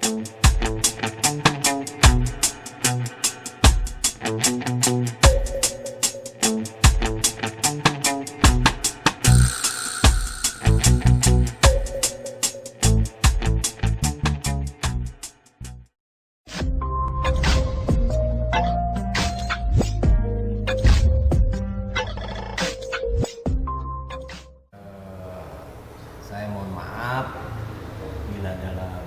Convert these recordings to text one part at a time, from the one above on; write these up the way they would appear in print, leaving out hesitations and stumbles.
Saya mohon maaf bila dalam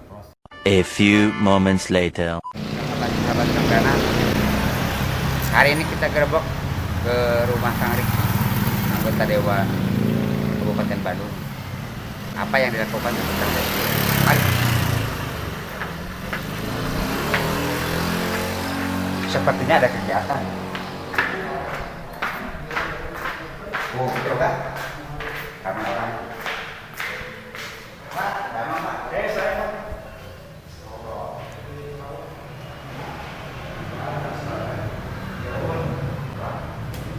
proses. A few moments later. Sahabat Kambrana, hari ini kita gerbek ke rumah Kang Riki, anggota Dewan Kabupaten Bandung. Apa yang dilakukan sebentar saja. Mari. Sepertinya ada kegiatan. Oh, betul kan? Karena orang. Pak, ada apa, Pak? Saya, Pak.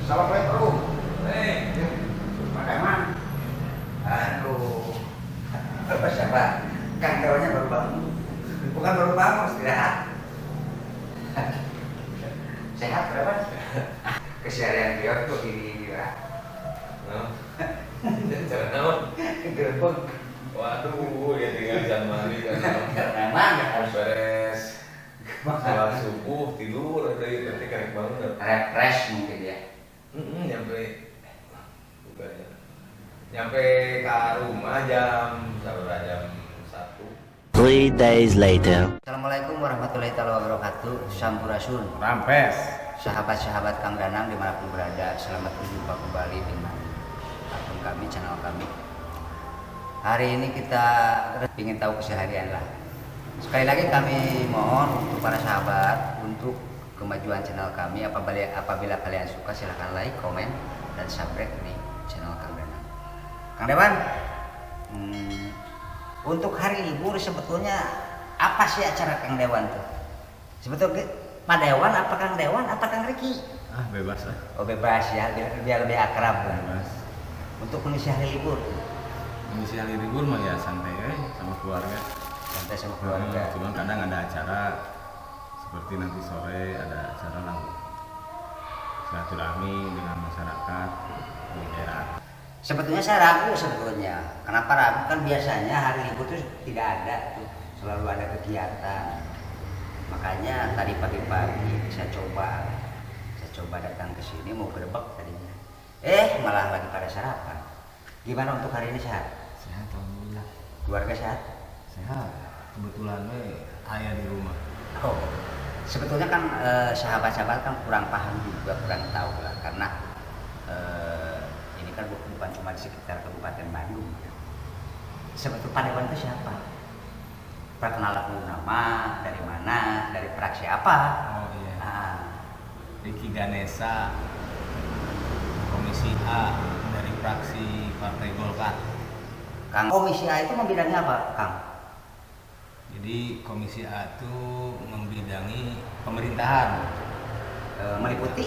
Assalamualaikum. Bagaimana? Aduh, Bapak siapa? Kang Dewannya baru bangun. Bukan baru bangun, istirahat. Sehat berapa? Keseharian dia tuh ini ya. Jangan naon. Gerbek. Waduh, ya tinggal jam mandi kan. Memang harus Beres. Sholat subuh tidur nanti keren banget. refresh mungkin ya. Nyampe bukannya. Nyampe ke rumah jam 1. 3 days later. Assalamualaikum warahmatullahi wabarakatuh. Sampurasun. Rampes. Sahabat-sahabat Kang Danang dimanapun berada, selamat berjumpa kembali dengan akun kami, channel kami. Hari ini kita ingin tahu keseharian lah. Sekali lagi kami mohon untuk para sahabat untuk kemajuan channel kami. Apabila kalian suka silahkan like, komen, dan subscribe di channel Kang Danang. Kang Dewan, untuk hari libur sebetulnya apa sih acara Kang Dewan tuh? Sebetulnya Pak Dewan, apa Kang Dewan, apa Kang Riki? Bebas lah. Oh bebas ya, biar lebih akrab. Bebas. Untuk mengisi hari libur, Mengisi hari libur mah ya santai sama keluarga. santai sama keluarga. Cuma kadang ada acara seperti nanti sore ada acara lah silaturahmi dengan masyarakat di daerah. Sebetulnya saya ragu sebetulnya. Kenapa ragu? Kan biasanya hari libur itu tidak ada tuh, selalu ada kegiatan. Makanya tadi pagi-pagi saya coba datang ke sini mau gerbek tadinya. Malah lagi pada sarapan. Gimana untuk hari ini sehat? Sehat alhamdulillah. Keluarga sehat? Sehat. Kebetulan ayah di rumah. Oh, sebetulnya kan sahabat-sahabat kan kurang paham juga, kurang tahu lah karena ini kan bukan cuma di sekitar Kabupaten Bandung. Sebetulnya Pak Dewan itu siapa? Perkenalan dulu nama, dari mana, dari fraksi apa? Oh iya. Nah, Riki Ganesha, Komisi A dari fraksi Partai Golkar. Kang, Komisi A itu membidangi apa, Kang? Jadi Komisi A itu membidangi pemerintahan. Meliputi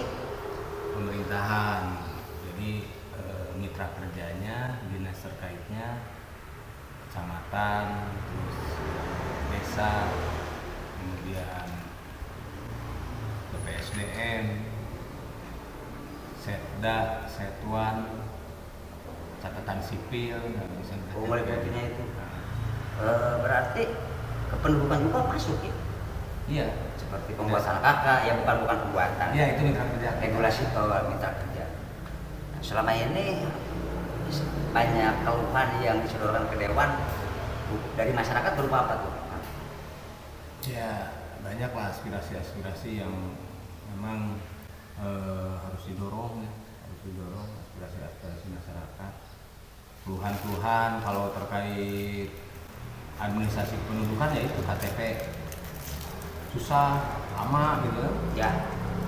Pemerintahan. Jadi mitra kerjanya, dinas terkaitnya, kecamatan, terus desa, kemudian BPSDM, Setda, Setuan, catatan sipil, dan bisa meliputinya itu. Berarti kependudukan juga masuk ya? Iya. Seperti pembuatan KK, ya bukan pembuatan. Iya, itu mitra kerja. Regulasi mitra kerja. Nah, selama ini banyak keluhan yang disodorkan ke Dewan dari masyarakat berupa apa tuh? Ya, banyaklah aspirasi-aspirasi yang memang harus didorong aspirasi masyarakat. Keluhan-keluhan kalau terkait administrasi kependudukan ya itu KTP susah, lama gitu Ya,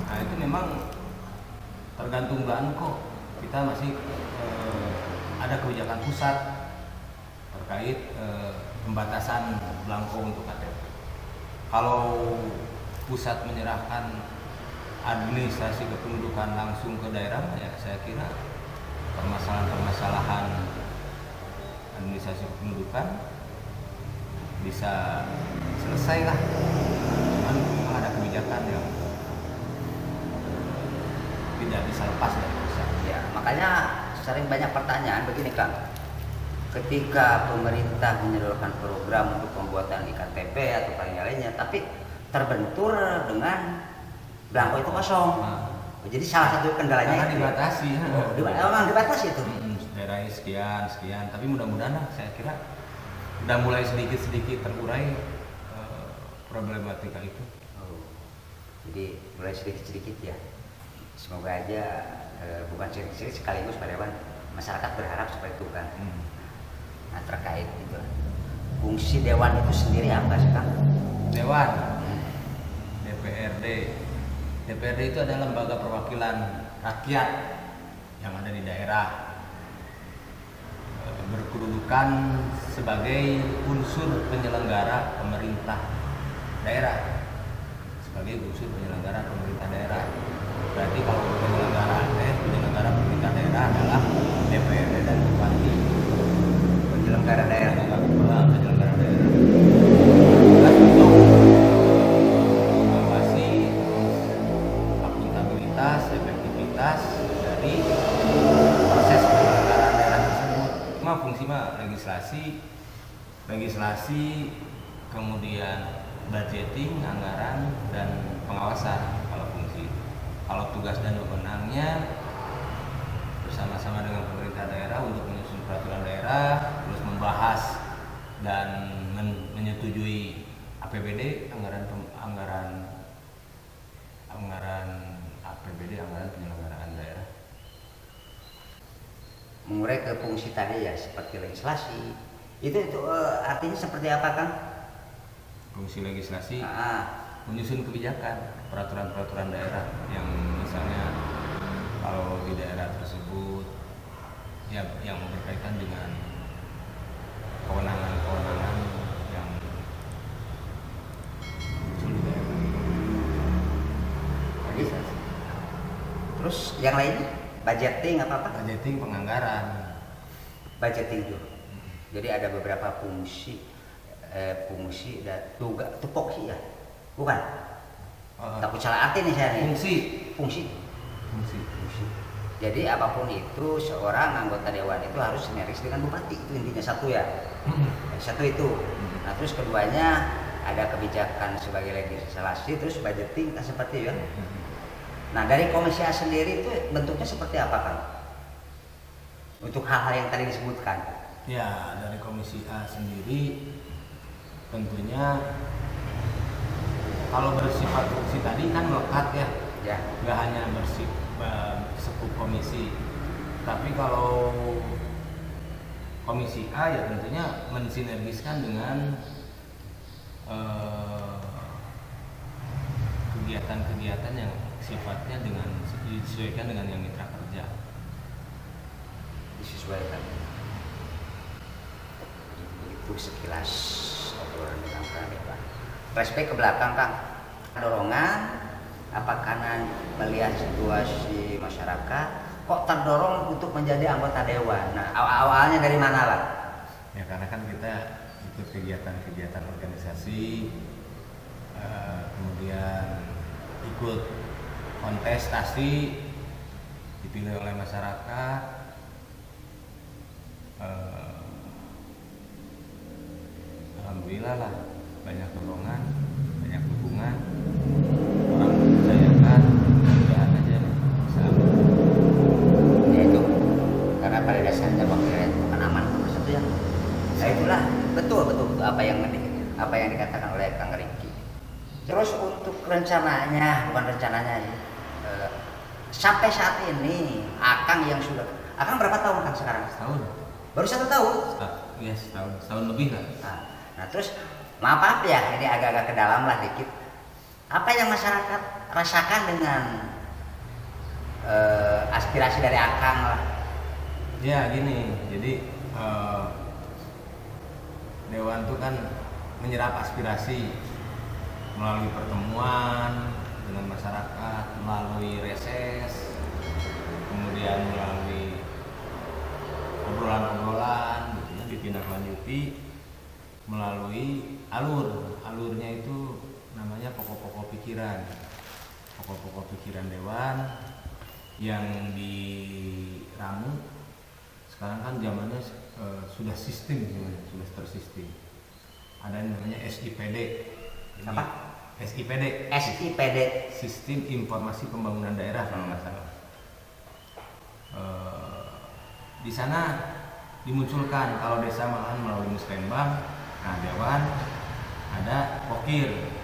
Nah itu memang tergantung belangko. Kita masih ada kebijakan pusat terkait pembatasan belangko untuk KTP. Kalau pusat menyerahkan administrasi kependudukan langsung ke daerah, ya saya kira permasalahan administrasi kependudukan bisa selesai lah. Cuman memang ada kebijakan yang tidak bisa lepas dari pusat. Ya, makanya sering banyak pertanyaan begini Kang. Ketika pemerintah menyodorkan program untuk pembuatan iktp atau lain-lainnya, tapi terbentur dengan belangko itu kosong. Jadi salah satu kendalanya Karena itu dibatasi. memang dibatasi itu. Daerahnya sekian, tapi mudah-mudahan lah, saya kira udah mulai sedikit-sedikit terurai problematika itu. Jadi mulai sedikit-sedikit ya. Semoga aja bukan sedikit-sedikit sekaligus Pak Dewan, masyarakat berharap seperti itu kan. Nah terkait itu, fungsi dewan itu sendiri apa sih Kang? Dewan, DPRD itu adalah lembaga perwakilan rakyat yang ada di daerah, berkedudukan sebagai unsur penyelenggara pemerintah daerah, berarti kalau penyelenggara pemerintah daerah adalah DPRD dan bupati. Penyelenggara daerah. Penyelenggara daerah tugas untuk mengawasi akuntabilitas, efektivitas dari proses penyelenggaraan daerah tersebut. Fungsi legislasi, kemudian budgeting, anggaran, dan pengawasan. Kalau tugas dan wewenangnya bersama-sama dengan pemerintah daerah untuk menyusun peraturan daerah, terus membahas dan menyetujui APBD, anggaran APBD, anggaran penyelenggaraan daerah. Mengurai ke fungsi tadi ya seperti legislasi. Itu artinya seperti apa Kang? Fungsi legislasi menyusun kebijakan, peraturan-peraturan daerah yang misalnya kalau di daerah tersebut yang berkaitan dengan kewenangan yang muncul di daerah. Legislasi. Terus yang lainnya budgeting apa? Budgeting, penganggaran. Budgeting itu. Jadi ada beberapa fungsi dan tupoksi ya. Bukan. Takut salah arti nih saya nih. Fungsi. Jadi apapun itu seorang anggota dewan itu harus sinergis dengan bupati, itu intinya satu ya. Satu itu. Nah terus keduanya ada kebijakan sebagai legislasi, terus budgeting seperti ya. Nah dari Komisi A sendiri itu bentuknya seperti apa Kang? Untuk hal-hal yang tadi disebutkan. Ya dari Komisi A sendiri tentunya kalau bersifat fungsi tadi kan melekat ya, nggak hanya sekup komisi, tapi kalau Komisi A ya tentunya mensinergiskan dengan kegiatan-kegiatan yang sifatnya disesuaikan dengan yang mitra kerja. Disesuaikan. Itu sekilas obrolan dengan Kang Dewan. Flashback ke belakang Kang, dorongan apakah melihat situasi masyarakat kok terdorong untuk menjadi anggota dewan. Nah awalnya dari mana lah? Ya karena kan kita ikut kegiatan organisasi, kemudian ikut kontestasi, dipilih oleh masyarakat, alhamdulillah lah banyak dorongan, banyak dukungan, orang mempercayakan, mudah-mudahan aja bisa. Ya itu karena pada dasarnya wakilnya itu bukan aman nomor satu ya. Nah itulah betul apa yang dikatakan oleh Kang Riki. Terus untuk rencananya, bukan rencananya ya, sampai saat ini Akang berapa tahun Kang sekarang? Setahun. Baru 1 tahun? Iya setahun lebih lah. Nah terus maaf ya, ini agak-agak ke dalam lah dikit. Apa yang masyarakat rasakan dengan aspirasi dari Akang lah? Ya gini, jadi Dewan itu kan menyerap aspirasi melalui pertemuan dengan masyarakat, melalui reses, kemudian melalui obrolan-obrolan, gitu ya, ditindaklanjuti melalui alurnya itu namanya pokok-pokok pikiran dewan yang diramu. Sekarang kan zamannya sudah sistem sebenarnya, sudah tersistem. Ada yang namanya SIPD. Apa? SIPD. SIPD. Sistem Informasi Pembangunan Daerah kalau nggak salah. Di sana dimunculkan kalau desa malahan melalui musrenbang, nah dewan, ada pokir.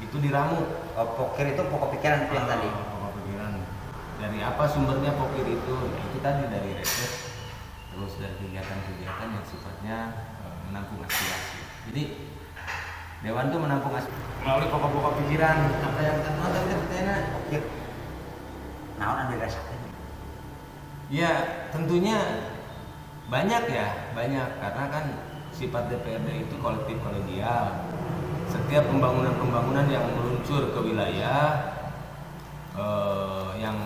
Itu diramu. Oh, pokir itu pokok pikiran itu yang tadi. Pokok pikiran. Dari apa sumbernya pokir itu? Ya, itu tadi dari riset, terus dari kegiatan-kegiatan yang sifatnya menampung aspirasi. Jadi dewan itu menampung aspirasi melalui pokok-pokok pikiran. Apa yang terkena? Pokir. Naon anu dirasakan? Ya tentunya banyak karena kan sifat DPRD itu kolektif kolegial. Setiap pembangunan yang meluncur ke wilayah yang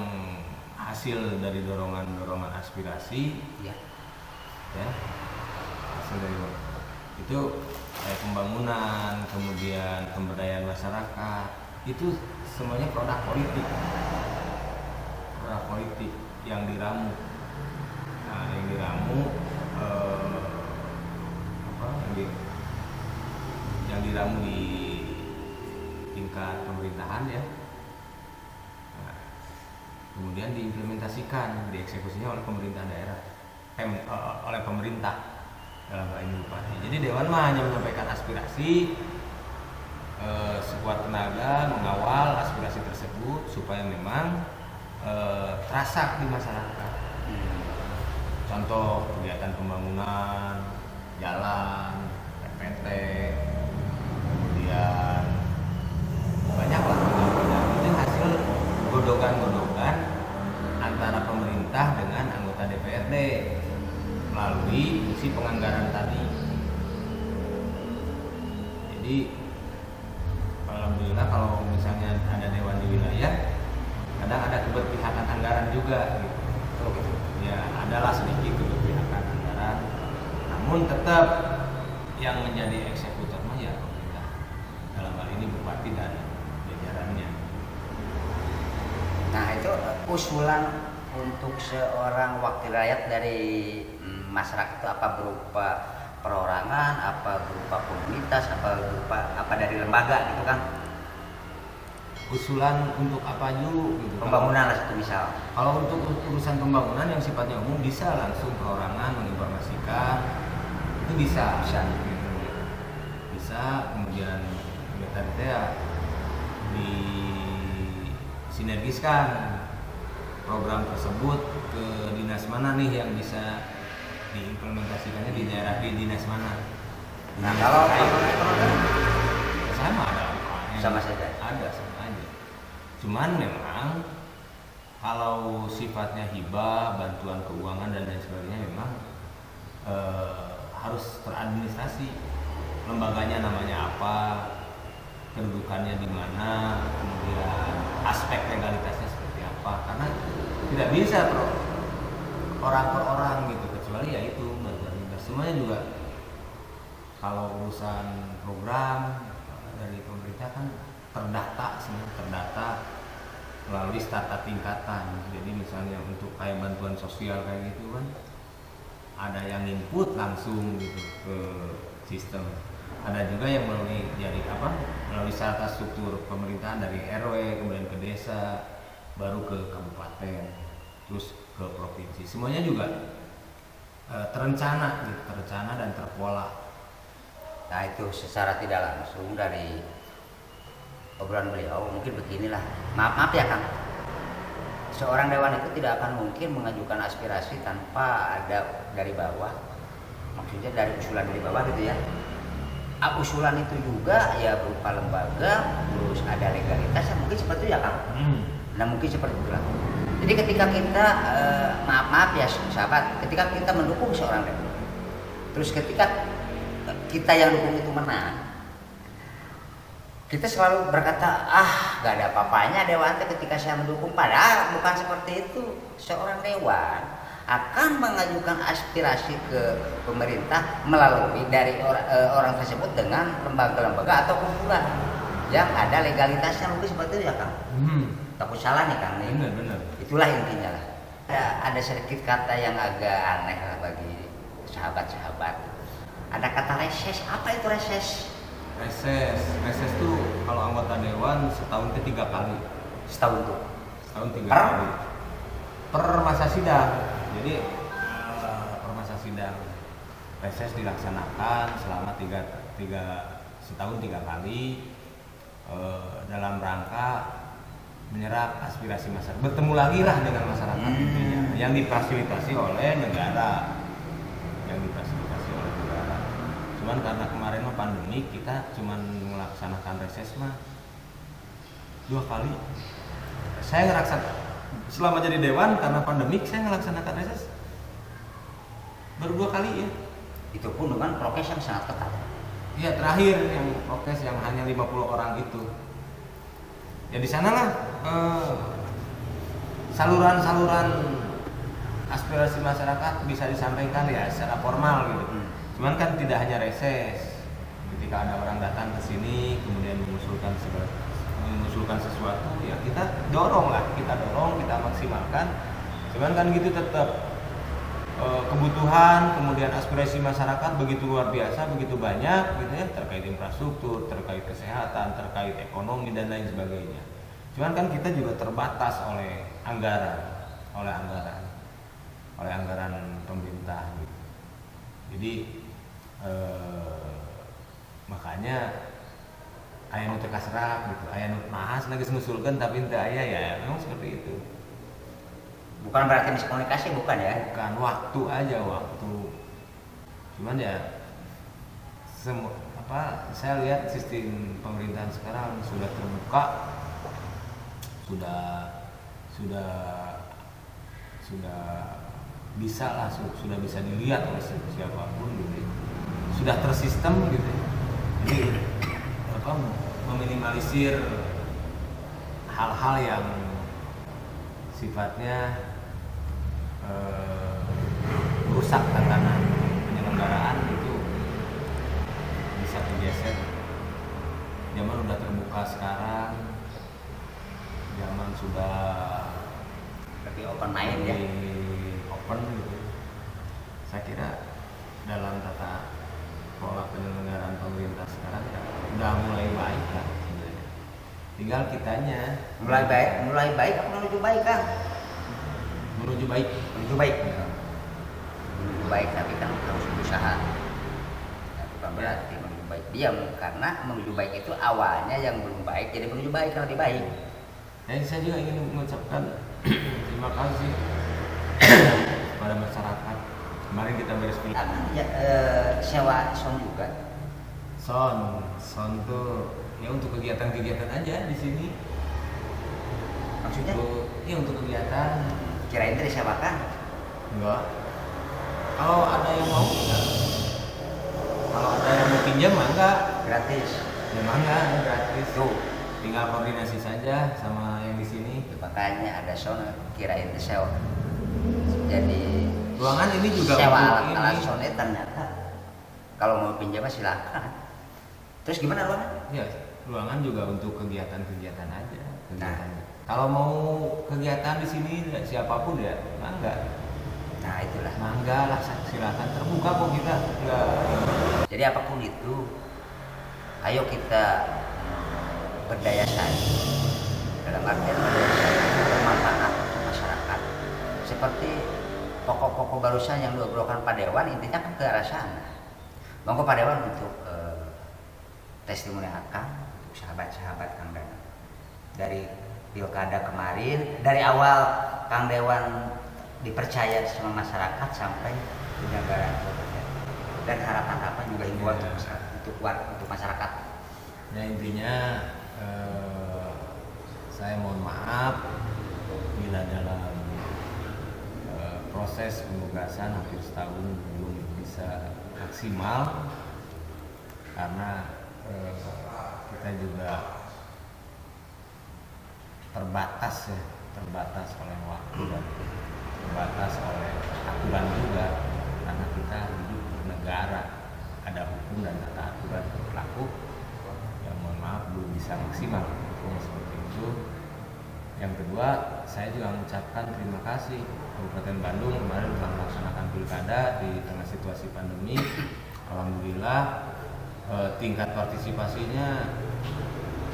hasil dari dorongan aspirasi, ya hasil dari itu kayak pembangunan, kemudian pemberdayaan masyarakat, itu semuanya produk politik yang diramu. Nah, yang diramu yang diramu di tingkat pemerintahan ya. Nah, kemudian diimplementasikan, dieksekusinya oleh pemerintah daerah, oleh pemerintah dalam hal ini bupati. Jadi dewan mah hanya menyampaikan aspirasi, sekuat tenaga mengawal aspirasi tersebut supaya memang terasa di masyarakat. Contoh kegiatan pembangunan, jalan, PPT, kemudian banyak lah itu hasil godokan antara pemerintah dengan anggota DPRD melalui fungsi penganggaran tadi. Jadi alhamdulillah kalau misalnya ada dewan di wilayah, kadang ada keberpihakan anggaran juga gitu. Ya adalah sedikit keberpihakan anggaran, namun tetap yang menjadi eksekutor mah ya pemerintah, dalam hal ini bupati dan jajarannya. Nah itu usulan untuk seorang wakil rakyat dari masyarakat itu apa berupa perorangan, apa berupa komunitas, apa berupa apa dari lembaga gitu kan? Usulan untuk apa dulu gitu. Pembangunan lah satu misal. Kalau untuk urusan pembangunan yang sifatnya umum bisa langsung perorangan menginformasikan, itu bisa. Kemudian tadi ya disinergiskan program tersebut ke dinas mana nih yang bisa diimplementasikannya di daerah, di dinas mana. Nah kalau sama ada sama saja. Ada sama aja. Cuman memang kalau sifatnya hibah, bantuan keuangan dan lain sebagainya memang harus teradministrasi. Lembaganya namanya apa, kedudukannya di mana, kemudian aspek legalitasnya seperti apa. Karena tidak bisa orang per orang gitu, kecuali ya itu bantuan semuanya juga. Kalau urusan program dari pemerintah kan terdata melalui starta tingkatan. Jadi misalnya untuk kayak bantuan sosial kayak gitu kan, ada yang input langsung gitu ke sistem. Ada juga yang melalui starta struktur pemerintahan dari RW kemudian ke desa, baru ke kabupaten, terus ke provinsi. Semuanya juga terencana dan terpola. Nah itu secara tidak langsung dari obrolan beliau mungkin beginilah. Maaf ya Kang. Seorang dewan itu tidak akan mungkin mengajukan aspirasi tanpa ada dari bawah. Maksudnya dari usulan dari bawah gitu ya. Usulan itu juga ya berupa lembaga, terus ada legalitas, mungkin seperti itu ya Kang. Nah mungkin seperti itulah. Jadi ketika kita maaf ya sahabat, ketika kita mendukung seorang dewan, terus ketika kita yang dukung itu menang, kita selalu berkata gak ada apa-apanya dewan ketika saya mendukung. Padahal bukan seperti itu. Seorang dewan akan mengajukan aspirasi ke pemerintah melalui dari orang tersebut dengan lembaga-lembaga atau kumpulan yang ada legalitasnya, mungkin seperti itu ya Kang. Takut salah nih Kang. Benar. Itulah intinya lah. Ada sedikit kata yang agak aneh lah bagi sahabat-sahabat. Ada kata reses. Apa itu reses? Reses tuh kalau anggota dewan setahun ke 3 kali. Setahun tuh. Setahun 3 kali. Per masa sidang. Jadi per masa sidang reses dilaksanakan selama setahun 3 kali dalam rangka menyerap aspirasi masyarakat, bertemu lagi lah dengan masyarakat intinya, yang difasilitasi oleh negara, Cuman karena kemarin mah pandemi, kita cuman melaksanakan reses mah 2 kali. Saya ngerasa selama jadi dewan karena pandemik saya melaksanakan reses baru 2 kali ya. Itu pun dengan prokes yang sangat ketat. Iya, terakhir yang prokes yang hanya 50 orang itu. Ya di sanalah saluran-saluran aspirasi masyarakat bisa disampaikan ya secara formal gitu. Cuman kan tidak hanya reses. Ketika ada orang datang ke sini kemudian mengusulkan sesuatu, ya kita dorong, kita maksimalkan. Cuman kan gitu tetap kebutuhan, kemudian aspirasi masyarakat begitu luar biasa, begitu banyak gitu ya, terkait infrastruktur, terkait kesehatan, terkait ekonomi dan lain sebagainya. Cuman kan kita juga terbatas oleh anggaran pemerintah gitu. Jadi makanya aya nu teu kasrak gitu, aya nu nahas lagi ngusulkeun tapi teu aya, ya memang seperti itu. Bukan berarti miskomunikasi, bukan ya? Bukan, waktu aja. Cuman ya saya lihat sistem pemerintahan sekarang sudah terbuka, sudah bisa dilihat oleh siapapun gitu. Sudah tersistem gitu. Jadi meminimalisir hal-hal yang sifatnya merusak tatanan penyelenggaraan itu bisa tergeser. Zaman udah terbuka sekarang, zaman sudah Lebih open mind ya. Open gitu. Saya kira dalam tata pola penyelenggaraan pemerintah sekarang ya udah mulai baik lah sebenarnya. Tinggal kitanya Mulai baik apa menuju baik Kang? menuju baik. Menuju baik. Menuju baik, tapi kan harus berusaha. Ya, bukan berarti menuju baik diam, karena menuju baik itu awalnya yang belum baik jadi menuju baik yang lebih baik. Dan saya juga ingin mengucapkan terima kasih kepada masyarakat. Kemarin kita beres film. Ya, sewa sound juga. Sound tuh ya untuk kegiatan-kegiatan aja di sini. Maksudnya? Ya untuk kegiatan. Kirain itu disewakan? Enggak. Kalau ada yang mau, enggak. Kalau ada yang mau pinjam, enggak. Gratis. Ya enggak, gratis. Tuh. Tinggal koordinasi saja sama yang di sini. Makanya ada sound, kirain itu sewa. Jadi Ruangan ini juga sewa untuk alat ini. soundnya ternyata kalau mau pinjam silakan. Terus gimana ruangan? Ya, ruangan juga untuk kegiatan-kegiatan aja. Nah. Kalau mau kegiatan di sini siapapun ya, mangga. Nah itulah. Mangga lah, silakan, terbuka kok kita. Enggak. Jadi apapun itu, ayo kita berdaya saing. Dalam artian berdaya saing bermanfaat untuk masyarakat. Seperti pokok-pokok barusan yang diobrolkan Pak Dewan, intinya kan ke arah sana. Monggo Pak Dewan untuk testimoni Akang, untuk sahabat-sahabat Kang Danang. Dari pilkada kemarin, dari awal Kang Dewan dipercaya sama masyarakat sampai penyelenggaraan pilkada. Dan harapan apa juga himbauan untuk masyarakat. Ya intinya saya mohon maaf bila dalam proses penugasan hampir setahun belum bisa maksimal karena kita juga terbatas oleh waktu dan terbatas oleh aturan juga, karena kita hidup bernegara, ada hukum dan tata aturan yang berlaku. Yang mohon maaf belum bisa maksimal seperti itu. Yang kedua, saya juga mengucapkan terima kasih Kabupaten Bandung kemarin telah melaksanakan pilkada di tengah situasi pandemi. Alhamdulillah tingkat partisipasinya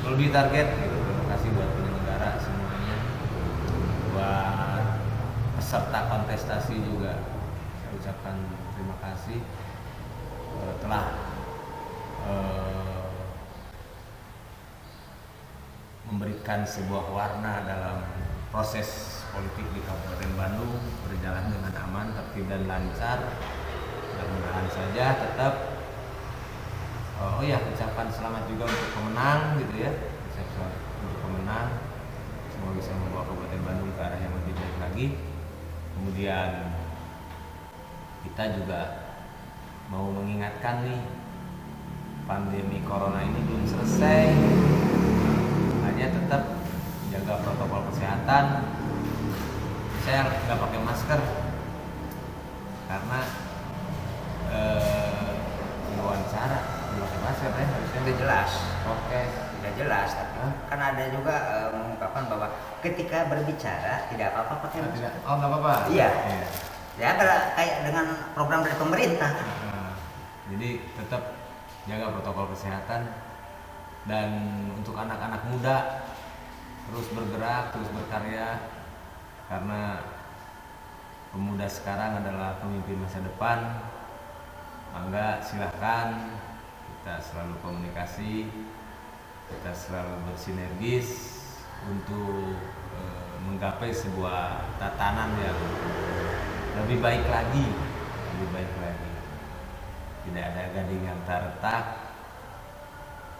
lebih target gitu. Terima kasih buat penyelenggara semuanya, buat peserta kontestasi juga saya ucapkan terima kasih telah memberikan sebuah warna dalam proses politik di Kabupaten Bandung, berjalan dengan aman, tertib dan lancar. Mudah-mudahan saja tetap ucapan selamat juga untuk pemenang gitu ya. Ucapan untuk pemenang, semoga bisa membawa Kabupaten Bandung ke arah yang lebih baik lagi. Kemudian kita juga mau mengingatkan nih, pandemi corona ini belum selesai, hanya tetap jaga protokol kesehatan. Saya nggak pakai masker karena wawancara nggak pakai masker ya, harusnya Udah jelas. oke. Udah jelas, tapi kan ada juga mengungkapkan bahwa ketika berbicara tidak apa-apa pakai masker. Oh nggak apa-apa. Iya. Ya kayak dengan program dari pemerintah. Jadi tetap jaga protokol kesehatan, dan untuk anak-anak muda terus bergerak, terus berkarya, karena pemuda sekarang adalah pemimpin masa depan. Mangga silahkan, kita selalu komunikasi, kita selalu bersinergis untuk menggapai sebuah tatanan yang lebih baik lagi, Tidak ada gading yang tak retak.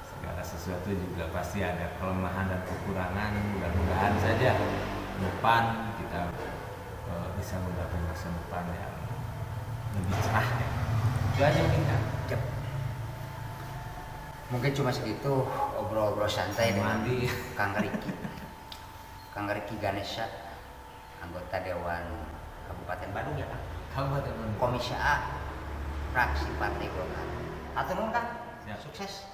Segala sesuatu juga pasti ada kelemahan dan kekurangan. Mudah-mudahan saja ke depan kita bisa menggapai masa depan yang lebih cerah. Itu aja mungkin kan. Cep. Mungkin cuma segitu obrol-obrol santai dengan Mandi. Kang Riki Ganesha, anggota Dewan Kabupaten Bandung ya Kang. Kabupaten Bandung. Komisi A, fraksi Partai Golkar. Atur nuhun Kang. Siap. Sukses.